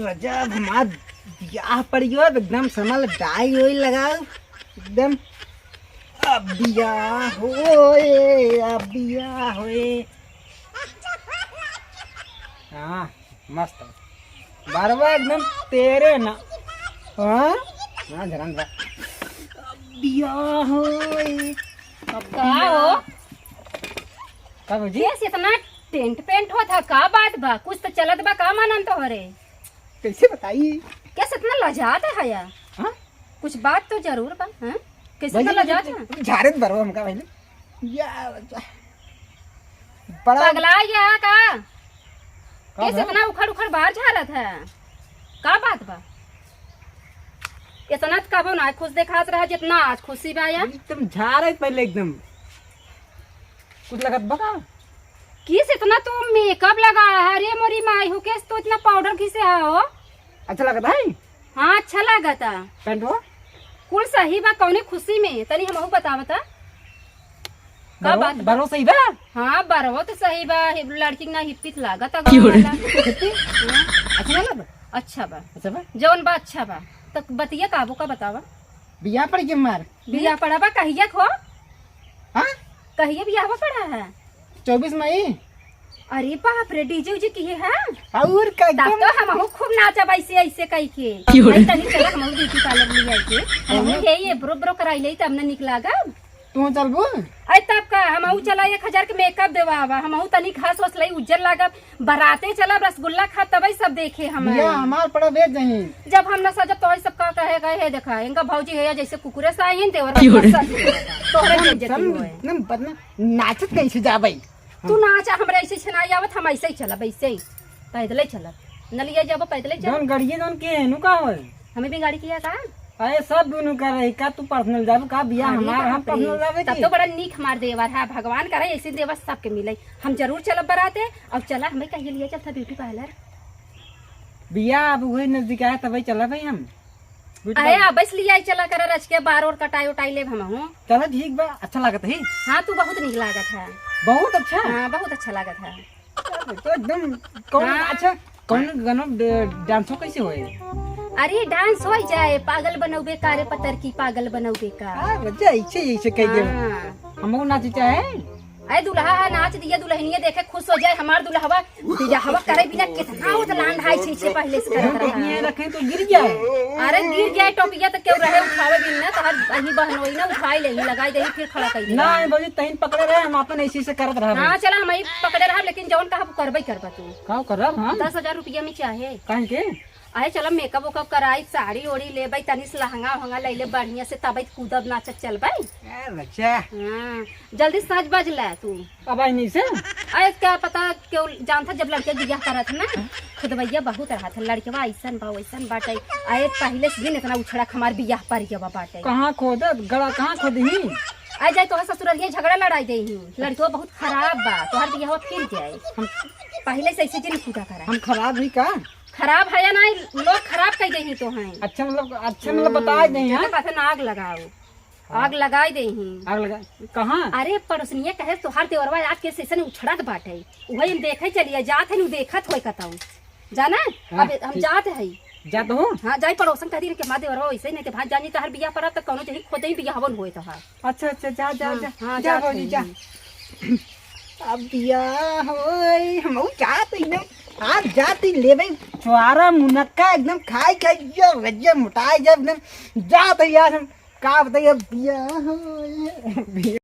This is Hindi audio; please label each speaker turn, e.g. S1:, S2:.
S1: रजा हमार ब्याह पड़ गयो एकदम समल डाई होई लगाओ एकदम अब ब्याह होए हाँ मस्त बारवा एकदम तेरे ना हाँ हाँ जरन बा ब्याह होए
S2: अब का हो
S1: का बुझी
S2: ये इतना टेंट पेंट होता का बात बा कुछ तो चलत बा का मानन तो हरे
S1: कैसे बताइए
S2: कैसे इतना लजात है या
S1: हाँ
S2: कुछ बात तो जरूर बा हैं कैसे तो लजात है
S1: झारे बरवा हमका पहले या बड़ा
S2: पगला या का
S1: का
S2: कैसे
S1: बा?
S2: इतना उखड़ उखड़ बाहर झारत है का बात बा इतना कबो ना खुश देखात रहा जितना आज खुशी बा या
S1: एकदम झारे पहले एकदम कुछ लगत बका
S2: किस इतना तो मेकअप लगा है अरे मोरी माई हो कैसे तो इतना पाउडर किसे हो
S1: अच्छा लगता है
S2: हाँ अच्छा लागता
S1: पैंट हो
S2: कुल सही बा कौने खुशी में तनी हमहू बतावता का बात बा?
S1: बरो सही बा
S2: हाँ बरहो तो सही बा लड़की ना हिप्पित लागत
S1: अच्छा ना लगा
S2: अच्छा बा
S1: अच्छा बा
S2: जौन बा अच्छा बा तो बतिया काबू का बतावा
S1: बिया पड़ के मार
S2: बिया पड़ा बा कहिया खो
S1: हाँ
S2: कहिया बिया पड़ा है
S1: 24 मई
S2: अरे बाप रे डीजे उजे की है
S1: और का
S2: तब
S1: एकदम
S2: तो हमहू खूब नाचब ऐसे ऐसे कह के नहीं तनी चल हमहू ब्यूटी पार्लर ले जाए के हमहू ये ब्रो ब्रो कराई ले तब ना निक लागब
S1: तू चलबो
S2: अरे तब का हमहू चला 1000 के मेकअप देवावा हमहू तनी घास वस लई उज्जर लागब बराते चला रसगुल्ला खा तबई सब देखे हम
S1: बिया हमार पड़ा बेच जही
S2: जब हम ना सजब तो सब का कहे गए है देखा इनका भौजी है जैसे कुकुरे से आई देवर तोहरे बेइज्जती होए
S1: एकदम बदना नाचत कैसे जाबई
S2: तू नाचा हमरा ऐसे छनाई आवत हम ऐसे ही चलब ऐसे ही पैदल चलब नलिया जब पैदल चल
S1: जोन गड़िए जोन के नु का होय
S2: हमें भी गाड़ी किया का
S1: अरे सब दोनों कर रही का तू पर्सनल जाबू का बिया
S2: अरे
S1: हमार हम
S2: बाप रे,
S1: पर्सनल जाबे
S2: तब तो बड़ा नीक हमार देवर है भगवान करे ऐसे देवर सबके मिले हम जरूर चलब बराते अब चला हमें कहिए लिया चलता ब्यूटी पार्लर
S1: बिया अब वही नजदीक आया तभी चला भाई हम
S2: अरे बस लिया चला कर रच के बार और कटाई उटाई ले हम हूँ
S1: चला ठीक बा अच्छा लागत है
S2: हाँ तू बहुत नीक लागत है
S1: बहुत अच्छा
S2: हाँ बहुत अच्छा लागत है
S1: तो एकदम कौन
S2: हाँ।
S1: अच्छा कौन गाना डांसो कैसे होए
S2: अरे डांस हो जाए पागल बनौबे कारे पतर की पागल बनौबे का
S1: बच्चा ऐसे ऐसे कह दे
S2: हाँ।
S1: हमको नाच चाहे
S2: अरे दुल्हा नाच दिया दुल्हनिया देखे खुश हो जाए हमार दुल्हवा बियाहवा करे बिना कितना उतलान ढाई छीछे पहले से करत रहा
S1: ये रखे तो गिर जाए
S2: अरे गिर जाए टोपिया तो क्यों रहे उठावे बिन ना तो अही बहनोई ना उठाई ले लगाई दे फिर खड़ा कर
S1: ना बाबू तहीन पकड़े रहे हम अपन ऐसे से करत रहा
S2: हाँ चला हम पकड़े रहा लेकिन जौन कहा करबे करबा तू
S1: का करब हम
S2: 10,000 रुपया में चाहे
S1: काहे के
S2: अरे चलो मेकअप वेकअप कराई साड़ी ओड़ी ले भाई तनी से लहंगा वहंगा ले ले बढ़िया से तब कूदब नाचत चल भाई
S1: बच्चा
S2: हाँ जल्दी सज बज ला तू
S1: अब आई नहीं से
S2: अरे क्या पता क्यों जानता जब लड़के बियाह करत ना खुद भैया बहुत रहा था लड़के ऐसन बा वैसन बाटे आए पहले से दिन इतना उछड़ा हमार बियाह पर गया बाटे
S1: कहाँ खोदत गड़ा कहाँ खोदही
S2: आ जाए तो ससुरलिया झगड़ा लड़ाई दे लड़कियों बहुत खराब बा तोहर बियाह फिर जाए
S1: हम
S2: पहले से ऐसे जिन खुदा करा
S1: हम खराब ही का
S2: खराब है या नहीं लोग खराब कह दे तो हैं
S1: अच्छा मतलब बता दें
S2: जाने कहते ना आग लगाओ आग लगाई दे
S1: आग लगा कहाँ
S2: अरे पड़ोसनिया कहे तोहार देवरवा आज के सेशन उछड़त बाटे वही हम देखे चलिए जात है देखत होय कताऊ जाना
S1: हाँ,
S2: अब हम जात है
S1: जा तो
S2: हाँ जाई पड़ोसन कह दी के माँ देवरवा वैसे नहीं तो भात जानी तोहार बियाह पर तो कौनो जही खोदे ही बियाह हवन होए तोहार
S1: अच्छा अच्छा जा जा जा
S2: हाँ,
S1: जा
S2: जात
S1: भौजी जा
S2: हई।
S1: अब बिया होय हम जात एकदम आज जाती ले भाई छुआरा मुनक्का एकदम खाई खाई जो रज्जा मुटाई जब एकदम जात यार हम का बताइए बिया होय